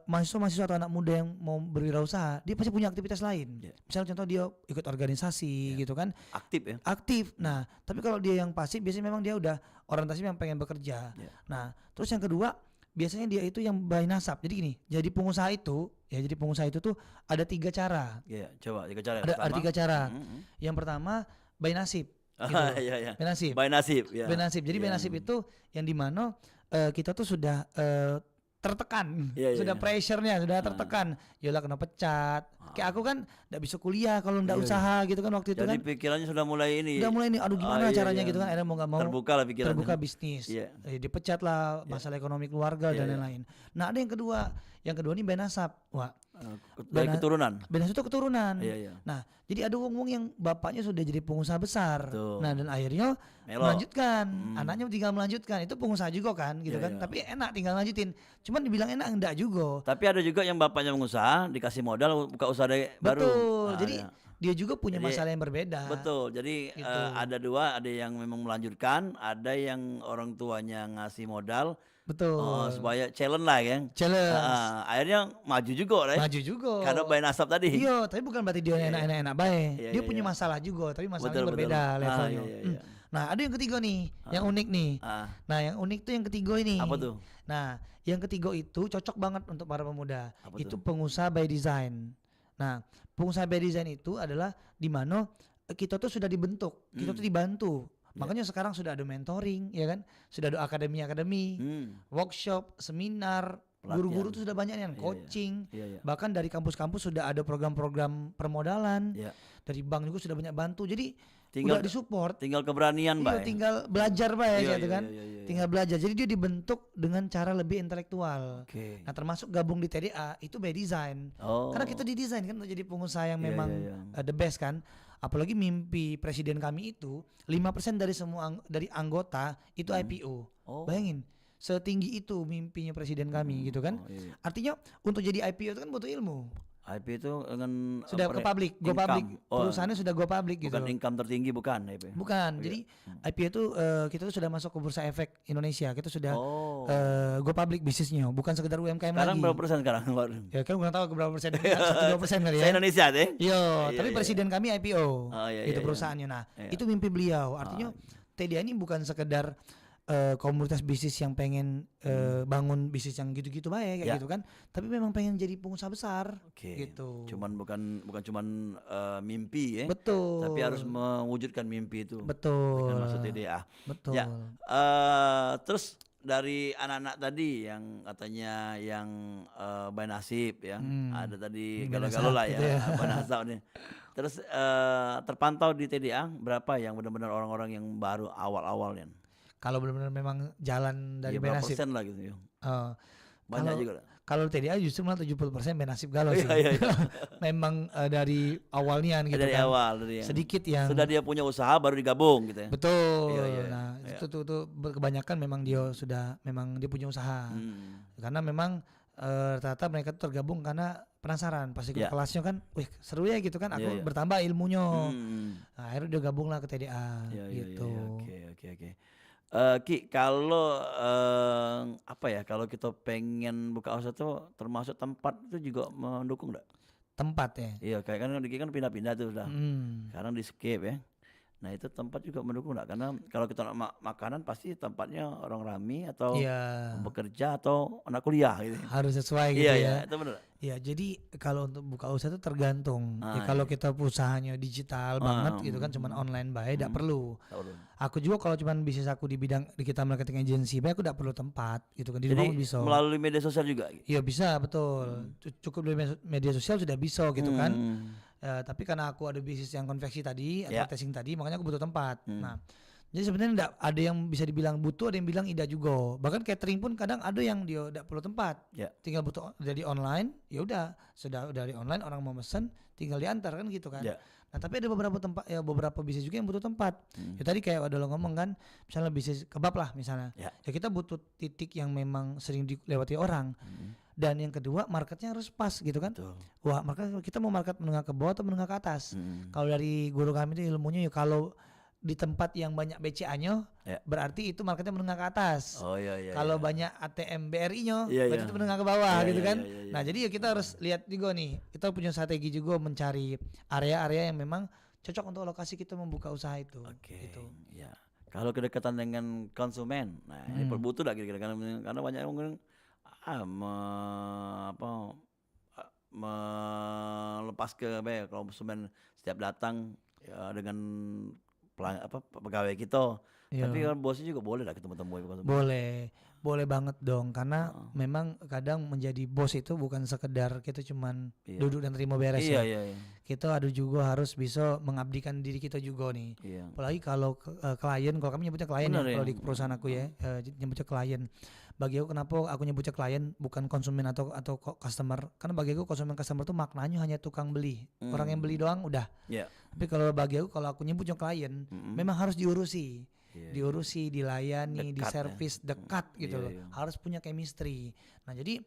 mahasiswa atau anak muda yang mau berwirausaha, dia pasti punya aktivitas lain. Yeah. Misalnya contoh dia ikut organisasi gitu kan, Aktif ya. aktif. Nah, tapi kalau dia yang pasif biasanya memang dia udah orientasi yang pengen bekerja. Yeah. Nah, terus yang kedua biasanya dia itu yang by nasab. Jadi gini, jadi pengusaha itu tuh ada 3 cara. Iya, coba tiga cara. Ada Pertama, 3 cara. Yang pertama by nasib. Gitu. Iya, iya. By nasib. By nasib, ya. By nasib. Jadi by Iya. nasib itu yang dimana kita tuh sudah tertekan, Iya, iya, sudah iya. pressure-nya sudah tertekan. Yalah kena pecat. Kayak aku kan nggak bisa kuliah kalau nggak Iya, usaha gitu kan waktu itu Jadi kan. pikirannya sudah mulai ini. Udah mulai nih, aduh gimana iya, caranya iya. gitu kan. Akhirnya mau nggak mau Terbuka lah pikirannya. terbuka bisnis. Iya. Dipecat lah, masalah ekonomi keluarga Iya, dan iya. lain-lain. Nah ada yang kedua ini by nasab. Wah, Dari Dan- keturunan. by nasab itu keturunan. Iya, iya. Nah, jadi ada wong-wong yang bapaknya sudah jadi pengusaha besar. Betul. Nah, dan akhirnya Melo. melanjutkan, anaknya tinggal melanjutkan. Itu pengusaha juga kan, gitu Iya, kan. iya. Tapi enak tinggal lanjutin. Cuman dibilang enak enggak juga. Tapi ada juga yang bapaknya pengusaha, dikasih modal buka usaha baru. Betul. Nah, Jadi ada. dia juga punya Jadi, masalah yang berbeda. Betul. Jadi Gitu. ada dua, ada yang memang melanjutkan, ada yang orang tuanya ngasih modal, Betul. supaya challenge lah kan. Challenge. Akhirnya maju juga lah. Maju juga. Karena Bayan Asap tadi. Iya, tapi bukan berarti dia enak-enak baik. Iya, Dia iya, punya iya. masalah juga, tapi masalahnya Betul, berbeda betul. levelnya. Iya, iya. Nah, ada yang ketiga nih, yang unik nih. Nah, yang unik tuh yang ketiga ini. Apa tuh? Nah, yang ketiga itu cocok banget untuk para pemuda. Apa Itu tuh? pengusaha by design. Nah, pengusaha by design itu adalah di mana kita tuh sudah dibentuk, kita tuh dibantu. Makanya sekarang sudah ada mentoring, ya kan? Sudah ada akademi-akademi, workshop, seminar, Pelatihan. guru-guru tuh sudah banyak yang Iya, iya. coaching. Iya, iya. Bahkan dari kampus-kampus sudah ada program-program permodalan. Iya. Dari bank juga sudah banyak bantu. Jadi Tinggal udah disupport. tinggal keberanian, Iya, Bay. tinggal belajar Bay Iya, gitu iya, kan. iya, iya. Tinggal belajar. Jadi dia dibentuk dengan cara lebih intelektual. Oke. Nah, termasuk gabung di TDA itu by design. Oh. Karena kita didesain kan untuk jadi pengusaha yang Iya, memang iya, iya. the best kan. Apalagi mimpi presiden kami itu 5% dari semua dari anggota itu IPO. Oh. Bayangin, setinggi itu mimpinya presiden kami gitu kan. Oh, iya. Artinya untuk jadi IPO itu kan butuh ilmu. IP itu dengan Sudah apa ke ya, public, go income. public. Oh, Perusahaannya sudah go public gitu. bukan income tertinggi bukan IP. Bukan. Jadi IPO itu kita tuh sudah masuk ke Bursa Efek Indonesia. Kita sudah Oh. go public bisnisnya, bukan sekedar UMKM Sekarang lagi. berapa persen sekarang? Ya kan gue nggak tahu berapa persen, 2% kali ya. Saya Indonesia deh. Iya, Iya, tapi iya. presiden kami IPO, Oh, iya, itu iya, perusahaannya. Nah, Iya. itu mimpi beliau. Artinya TDA ini bukan sekedar komunitas bisnis yang pengen bangun bisnis yang gitu-gitu baik kayak Ya. gitu kan, tapi memang pengen jadi pengusaha besar. Oke. Gitu. Cuman bukan cuman mimpi ya. Betul. Tapi harus mewujudkan mimpi itu. Betul. Dengan masuk TDA. Betul. Ya. Terus dari anak-anak tadi yang katanya yang Bayi Nasib ya, ada tadi Bayi galau-galau Nasab lah gitu ya, ya. Bayi Nasab nih. Terus terpantau di TDA berapa yang benar-benar orang-orang yang baru awal-awal ya? Kalau benar-benar memang jalan dari Iya, berapa Benasib. persen lah gitu ya? Banyak Kalau- juga. Kalau TDA justru malah 70% Benasib galau sih. Iya, iya, iya. Memang dari awalnya gitu Dari kan. awal dari yang Sedikit yang sudah dia punya usaha baru digabung gitu ya. betul. Iya, iya, Nah, iya. itu tuh kebanyakan memang dia sudah memang dia punya usaha. Karena memang rata-rata mereka tuh tergabung karena penasaran pas ikut Ya. kelasnya kan, wih seru ya gitu kan, aku Iya, iya. bertambah ilmunya. Hmm. Nah, akhirnya dia gabung lah ke TDA Iya, iya, gitu. iya, oke. Ki, kalau apa ya, kalau kita pengen buka usaha tuh termasuk tempat itu juga mendukung enggak? Tempat ya. Iya, kayak kan Diki kan pindah-pindah tuh sudah. Hmm. Sekarang di skip ya. Nah, itu tempat juga mendukung enggak? Karena kalau kita nak makanan pasti tempatnya orang rame atau Iya, bekerja atau anak kuliah gitu. harus sesuai gitu Iya, ya. iya, itu benar. Ya, jadi kalau untuk buka usaha itu tergantung. Ya, Ah, kalau iya. kita usahanya digital banget gitu kan, cuman online baik, tidak perlu. Tahu dulu. Aku juga kalau cuman bisnis aku di bidang digital marketing agency, baik aku tidak perlu tempat gitu kan, di Jadi rumah pun bisa. melalui media sosial juga. Iya bisa, betul. Cukup dari media sosial sudah bisa gitu kan. Hmm. Tapi karena aku ada bisnis yang konveksi tadi, Ya. advertising tadi, makanya aku butuh tempat. Nah, jadi sebenarnya enggak ada yang bisa dibilang butuh, ada yang bilang tidak juga. Bahkan catering pun kadang ada yang dia tidak perlu tempat. Ya. Tinggal butuh dari online, ya udah, sudah dari online orang mau mesen, tinggal diantar kan gitu kan. Ya. Nah, tapi ada beberapa tempat ya, beberapa bisnis juga yang butuh tempat. Ya tadi kayak ada lo ngomong kan, misalnya bisnis kebab lah misalnya. Ya. Ya kita butuh titik yang memang sering dilewati orang. Dan yang kedua marketnya harus pas gitu kan. Betul. Wah, market kita mau market menengah ke bawah atau menengah ke atas. Hmm. Kalau dari guru kami itu ilmunya ya kalau di tempat yang banyak BCA-nya Ya. berarti itu marketnya menengah ke atas. Oh iya, iya. Kalau iya. banyak ATM BRI-nya Iya, berarti iya. itu menengah ke bawah Iya, gitu iya, kan. iya, iya, Nah, iya. jadi ya kita harus lihat juga nih. Kita punya strategi juga mencari area-area yang memang cocok untuk lokasi kita membuka usaha itu. Oke. Gitu. Ya. Kalau kedekatan dengan konsumen, nah ini butuh lah kira-kira karena banyak yang mungkin melepas ke apa ya, kalau konsumen setiap datang ya, dengan pegawai kita. Iya. Tapi kan bosnya juga boleh lah ketemu-temu konsumen. Boleh banget dong karena memang kadang menjadi bos itu bukan sekedar kita cuman Iya. duduk dan terima beres Iya, ya. iya, iya. Kita ada juga harus bisa mengabdikan diri kita juga nih. Iya. Apalagi kalau klien, kalau kami nyebutnya klien Benar ya, kalau ya. di perusahaan aku ya, nyebutnya klien. Bagi aku kenapa aku nyebutnya klien bukan konsumen atau customer? Karena bagi aku konsumen customer itu maknanya hanya tukang beli, orang yang beli doang udah. Iya. Tapi kalau bagi aku kalau aku nyebutnya klien, memang harus diurusi. Iya. Diurusi, dilayani, Dekat ya. diservis dekat gitu Iya, loh. iya. Harus punya chemistry. Nah, jadi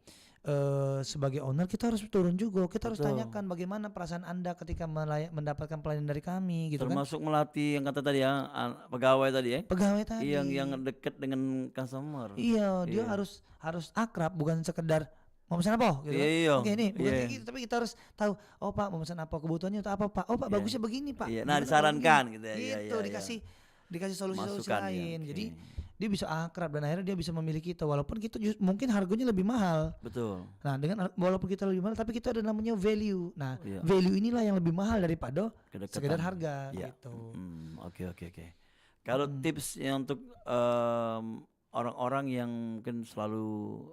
sebagai owner kita harus turun juga. Kita harus Betul. tanyakan bagaimana perasaan Anda ketika mendapatkan pelayanan dari kami gitu kan. Termasuk melatih yang kata tadi ya, pegawai tadi ya. Pegawai tadi. Yang dekat dengan customer. Iya, dia Iya. harus akrab, bukan sekedar mau pesan apa gitu kan. Iya. Oke nih, bukan Iya. kayak gitu, tapi kita harus tahu, oh Pak mau pesan apa, kebutuhannya itu apa Pak? Oh Pak Iya. bagusnya begini Pak. Iya, nah, Gimana kalau disarankan begini? gitu ya. Iya, Gitu, iya, dikasih solusi-solusi Masukan ya, lain. oke. Jadi dia bisa akrab dan akhirnya dia bisa memilih kita walaupun kita mungkin harganya lebih mahal. Betul. Nah, walaupun kita lebih mahal tapi kita ada namanya value. Nah, Iya. value inilah yang lebih mahal daripada Kedekatan. sekedar harga Iya. gitu. Oke. Kalau tipsnya untuk orang-orang yang mungkin selalu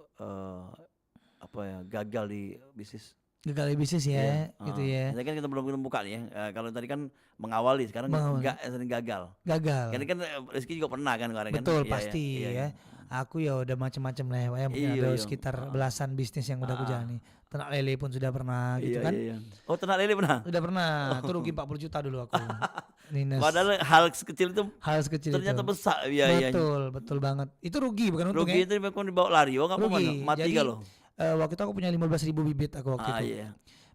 gagal di bisnis. Gagal di bisnis ya, gitu ya. Tadi kan kita belum buka nih ya. Kalau tadi kan mengawali, sekarang sering gagal. Gagal. Kan Rizky juga pernah kan kemarin kan. Betul, Iya, pasti iya, ya. Aku ya udah macam-macam lah ya, mungkin Iya, ada iya. sekitar belasan bisnis yang udah aku jalani. Ternak lele pun sudah pernah gitu kan. Iya. Oh, ternak lele pernah. Udah pernah, itu rugi 40 juta dulu aku. Minus Padahal hal sekecil itu hal sekecil ternyata itu. besar biayanya. Betul banget. Itu rugi bukan untung Rugi ya. itu memang dibawa lari. Oh, nggak Rugi. apa-apa. Mati Jadi, kalau. waktu itu aku punya 15.000 bibit aku waktu itu. Iya.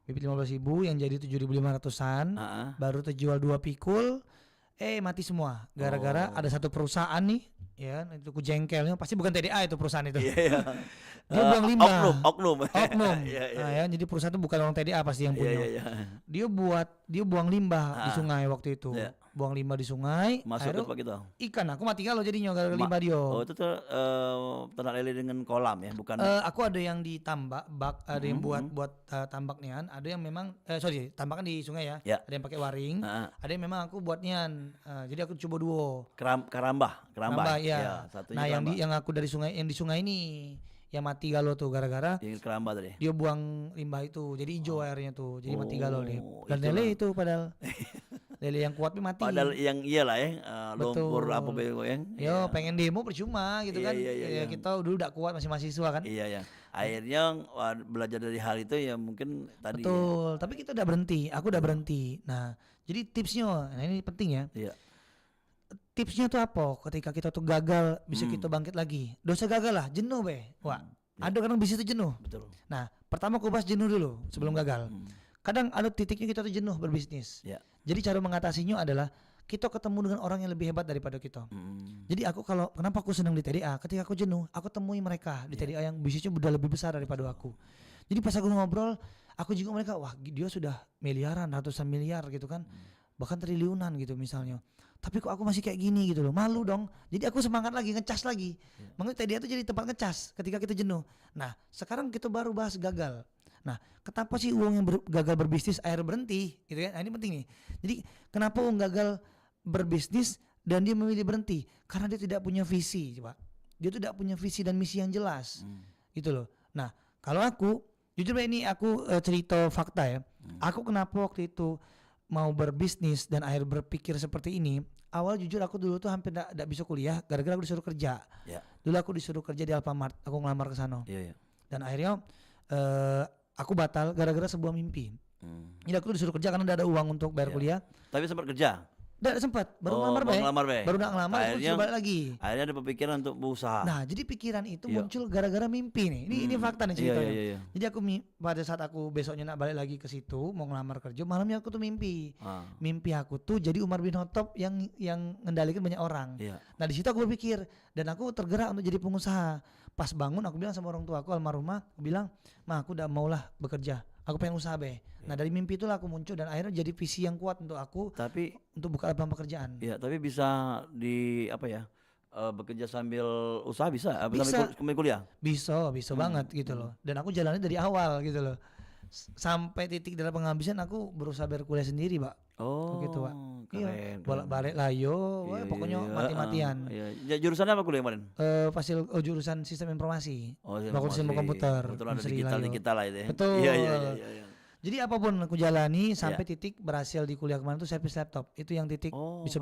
Bibit 15.000 yang jadi 7.500-an. Baru terjual 2 pikul. Mati semua. Gara-gara ada satu perusahaan nih, ya, itu ku jengkelnya pasti bukan TDA itu perusahaan itu. Iya. Dia buang limbah. Oknum. Oknum. Iya. Nah, ya, jadi perusahaan itu bukan orang TDA pasti yang punya. Iya. Dia buang limbah di sungai waktu itu. Iya. Buang limbah di sungai. Masuk ke akhirnya tempat kita. ikan aku mati galau jadinya gara-gara limbah dia. Oh, itu tuh ternak lele dengan kolam ya, bukan. Aku ada yang di tambak bak, ada yang buat tambak nian, ada yang memang tambak kan di sungai ya. Ya. Ada yang pakai waring, ada yang memang aku buat nian. Jadi aku coba duo. Kerambah Ya. Satunya Nah, kerambah. yang aku dari sungai, yang di sungai ini yang mati galau tuh gara-gara Yang kerambah tadi. dia buang limbah itu. Jadi hijau airnya tuh. Jadi mati galau deh. Dan itulah. lele itu padahal lele yang kuat mati. Padahal yang iyalah ya, lumpur Betul. apa bego yang. Yo, pengen demo percuma gitu Iya, kan. iya, Ya, iya. kita dulu udah kuat masih mahasiswa kan. Iya. Akhirnya belajar dari hal itu ya mungkin tadi. Betul, tapi kita udah berhenti. Aku udah berhenti. Nah, jadi tipsnya, nah ini penting ya. Iya. Tipsnya tuh apa? Ketika kita tuh gagal, bisa kita bangkit lagi. Dosa gagal lah, jenuh be. Wah, ada kadang bisnis itu jenuh. Betul. Nah, pertama aku bahas jenuh dulu sebelum gagal. Kadang ada titiknya kita tuh jenuh berbisnis. Ya. Jadi cara mengatasinya adalah kita ketemu dengan orang yang lebih hebat daripada kita. Jadi kenapa aku senang di TDA? Ketika aku jenuh, aku temui mereka di TDA yang bisnisnya udah lebih besar daripada aku. Jadi pas aku ngobrol, aku juga mereka, wah dia sudah miliaran, ratusan miliar gitu kan, bahkan triliunan gitu misalnya. Tapi kok aku masih kayak gini gitu loh, malu dong. Jadi aku semangat lagi, ngecas lagi. Makanya TDA itu jadi tempat ngecas ketika kita jenuh. Nah sekarang kita baru bahas gagal. Nah, kenapa sih uang yang gagal berbisnis akhirnya berhenti? Gitu kan? Nah, ini penting nih. Jadi kenapa uang gagal berbisnis dan dia memilih berhenti? Karena dia tidak punya visi, Pak. Dia tidak punya visi dan misi yang jelas, gitu loh. Nah, kalau aku, jujur ini aku cerita fakta ya. Aku kenapa waktu itu mau berbisnis dan akhirnya berpikir seperti ini. Awal jujur aku dulu tuh hampir tidak bisa kuliah gara-gara aku disuruh kerja. Ya. Dulu aku disuruh kerja di Alfamart. Aku ngelamar ke sana. Iya. Dan akhirnya aku batal gara-gara sebuah mimpi. Jadi aku disuruh kerja karena tidak ada uang untuk bayar kuliah. Tapi sempat kerja. Tidak sempat, baru Oh, ngelamar baru ngelamar, Be. Baru nak ngelamar, aku Akhirnya- disuruh balik lagi. Akhirnya ada pemikiran untuk berusaha. Nah, jadi pikiran itu Iya. muncul gara-gara mimpi nih. Ini fakta nih ceritanya. Iya. Jadi aku pada saat aku besoknya nak balik lagi ke situ mau ngelamar kerja, malamnya aku tuh mimpi. Mimpi aku tuh jadi Umar bin Khattab yang ngendalikan banyak orang. Iya. Nah, di situ aku berpikir dan aku tergerak untuk jadi pengusaha. Pas bangun aku bilang sama orang tua aku almarhumah, aku bilang, "Ma, aku udah maulah bekerja. Aku pengen usaha, Be." Nah, dari mimpi itulah aku muncul dan akhirnya jadi visi yang kuat untuk aku Tapi untuk buka lapangan pekerjaan. ya, tapi bisa bekerja sambil usaha bisa? Bisa. Sambil kuliah? Bisa banget gitu loh. Dan aku jalannya dari awal gitu loh. Sampai titik dalam penghabisan aku berusaha berkuliah sendiri, Pak. Oh, Gitu, Pak. Iya, keren. bolak-balik lah yo, wah, pokoknya mati-matian. Iya. Jurusannya apa kuliah kemarin? Jurusan sistem informasi. Oh, Fakultas Ilmu Komputer. Kebetulan ada Unsri digital Layo. digital lah itu ya. Betul. Iya. Jadi apapun aku jalani sampai titik berhasil di kuliah kemarin tuh servis laptop. Itu yang titik Oh, bisa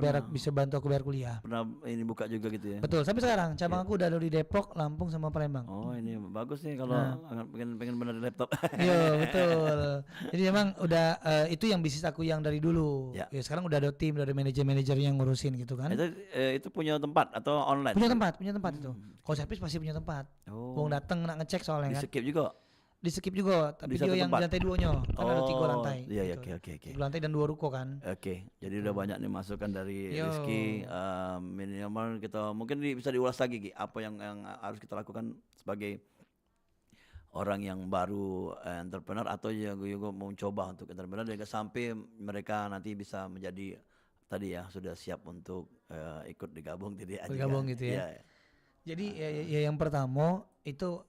bantu aku bayar kuliah. Pernah ini buka juga gitu ya. Betul. Sampai sekarang cabang aku udah ada di Depok, Lampung sama Palembang. Oh, ini bagus nih kalau pengen bener laptop. Iya betul. Jadi memang udah itu yang bisnis aku yang dari dulu. Ya. Ya sekarang udah ada tim, udah ada manajer yang ngurusin gitu kan. Itu punya tempat atau online? Punya tempat itu. Kalau servis pasti punya tempat. Oh. Wong dateng nak ngecek soalnya Di kan. skip juga. di skip juga Di video satu yang tempat? di lantai 2-nya kan ada 3 lantai. Iya, iya, gitu. oke. 3 lantai dan 2 ruko kan. Oke, jadi udah banyak nih masukan dari Yo. Rizky. Minimal kita mungkin bisa diulas lagi, Ki, apa yang harus kita lakukan sebagai orang yang baru entrepreneur atau yang juga mau coba untuk entrepreneur, dan sampai mereka nanti bisa menjadi tadi ya sudah siap untuk ikut digabung TDA Bergabung juga. gitu ya. Iya. Jadi ya yang pertama itu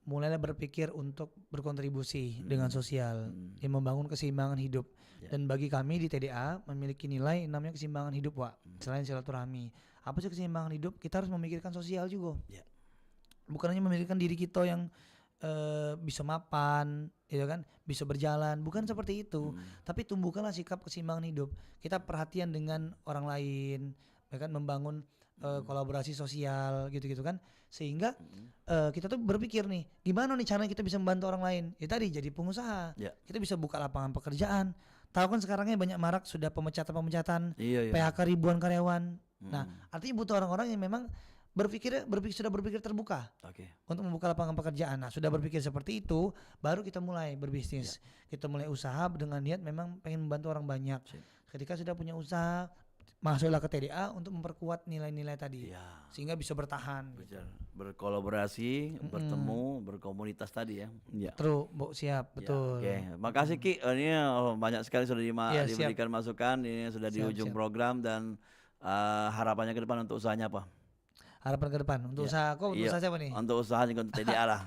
mulailah berpikir untuk berkontribusi dengan sosial, yang membangun keseimbangan hidup. Ya. Dan bagi kami di TDA memiliki nilai namanya keseimbangan hidup, Wak. Selain silaturahmi, apa sih keseimbangan hidup? Kita harus memikirkan sosial juga. Ya. Bukan hanya memikirkan diri kita yang bisa mapan, ya kan, bisa berjalan, bukan seperti itu. Tapi tumbuhkanlah sikap keseimbangan hidup. Kita perhatian dengan orang lain, ya kan, membangun kolaborasi sosial gitu-gitu kan, sehingga kita tuh berpikir nih, gimana nih caranya kita bisa membantu orang lain? Ya tadi jadi pengusaha, Ya. kita bisa buka lapangan pekerjaan. Tahu kan sekarangnya banyak marak sudah pemecatan, Iya. PHK ribuan karyawan. Nah, artinya butuh orang-orang yang memang sudah berpikir terbuka Oke. untuk membuka lapangan pekerjaan. Nah, sudah berpikir seperti itu, baru kita mulai berbisnis. Kita mulai usaha dengan niat memang pengen membantu orang banyak. Sip. Ketika sudah punya usaha, masuklah ke TDA untuk memperkuat nilai-nilai tadi, Iya. sehingga bisa bertahan. Betul. Berkolaborasi, bertemu, berkomunitas tadi ya. Iya. Terus, Bu, siap, Ya, betul. Oke, makasih Ki. Ini banyak sekali sudah Iya, siap. diberikan masukan. Ini sudah di Siap, ujung siap. program, dan harapannya ke depan untuk usahanya apa? Harapan ke depan untuk Ya. usaha aku, untuk Iya, usaha siapa nih? Untuk usahanya untuk TDA lah.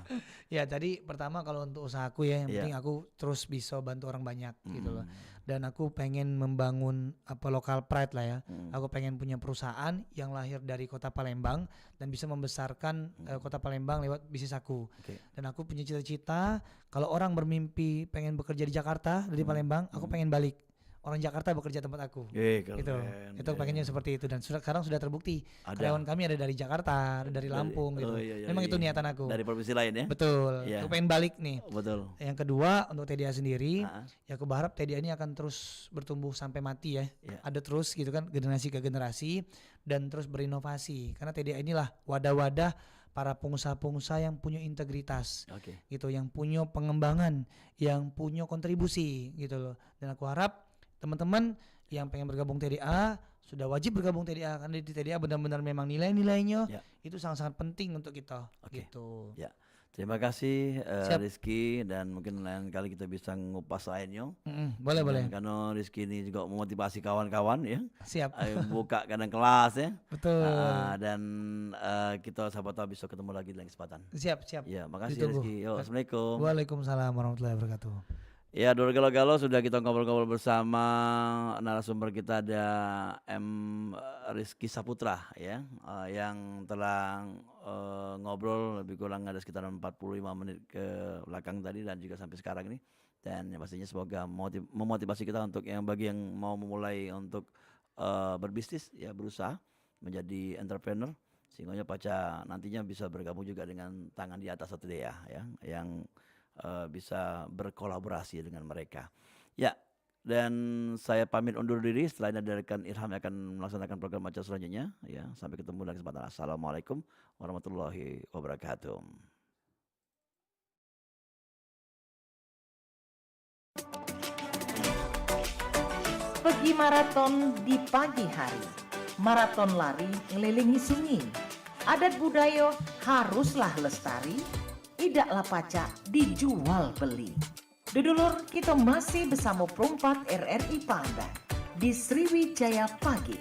Ya tadi pertama kalau untuk usahaku ya, yang Iya. penting aku terus bisa bantu orang banyak gitu loh. Dan aku pengen membangun local pride lah ya. Aku pengen punya perusahaan yang lahir dari kota Palembang dan bisa membesarkan kota Palembang lewat bisnis aku. Oke. Dan aku punya cita-cita kalau orang bermimpi pengen bekerja di Jakarta dari Palembang, aku pengen balik. Orang Jakarta bekerja tempat aku. Keren. Gitu. Itu pengennya seperti itu, dan sekarang sudah terbukti. Ada. Karyawan kami ada dari Jakarta, ada dari Lampung gitu. Oh, iya, Memang iya. itu niatan aku. Dari provinsi lain ya? Betul. Iya. Aku pengen balik nih. Betul. Yang kedua untuk TDA sendiri, Ah, ya aku berharap TDA ini akan terus bertumbuh sampai mati ya. Iya. Ada terus gitu kan, generasi ke generasi, dan terus berinovasi. Karena TDA inilah wadah-wadah para pengusaha-pengusaha yang punya integritas Oke. gitu, yang punya pengembangan, yang punya kontribusi gitu loh. Dan aku harap teman-teman yang pengen bergabung TDA sudah wajib bergabung TDA, karena di TDA benar-benar memang nilai-nilainya Ya. itu sangat-sangat penting untuk kita. Oke. Gitu. Ya. Terima kasih Siap. Rizky, dan mungkin lain kali kita bisa ngupas lainnya. Boleh, boleh. Karena Rizky ini juga memotivasi kawan-kawan ya. Siap. Ayo buka kadang kelas ya. Betul. Dan kita sahabat tahu bisa ketemu lagi di lain kesempatan. Siap, siap. Ya, makasih Ditunggu. Rizky. Yo, Assalamualaikum. Waalaikumsalam warahmatullahi wabarakatuh. Ya, Dor Galau sudah kita ngobrol-ngobrol bersama narasumber kita, ada Rizky Saputra ya, yang telah ngobrol lebih kurang ada sekitar 45 menit ke belakang tadi dan juga sampai sekarang ini. Dan yang pastinya semoga memotivasi kita untuk bagi yang mau memulai untuk berbisnis ya, berusaha menjadi entrepreneur, sehingga Paca nantinya bisa bergabung juga dengan tangan di atas satu ya, yang bisa berkolaborasi dengan mereka. Ya, dan saya pamit undur diri. Setelah ini ada rekan Irham yang akan melaksanakan program Maca selanjutnya. Ya, sampai ketemu dalam kesempatan. Assalamualaikum warahmatullahi wabarakatuh. Pergi maraton di pagi hari. Maraton lari ngelilingi sungai. Adat budaya haruslah lestari. Tidaklah pacak dijual beli. Dudulur, kita masih bersama Perumpat RRI Pandan di Sriwijaya Pagi.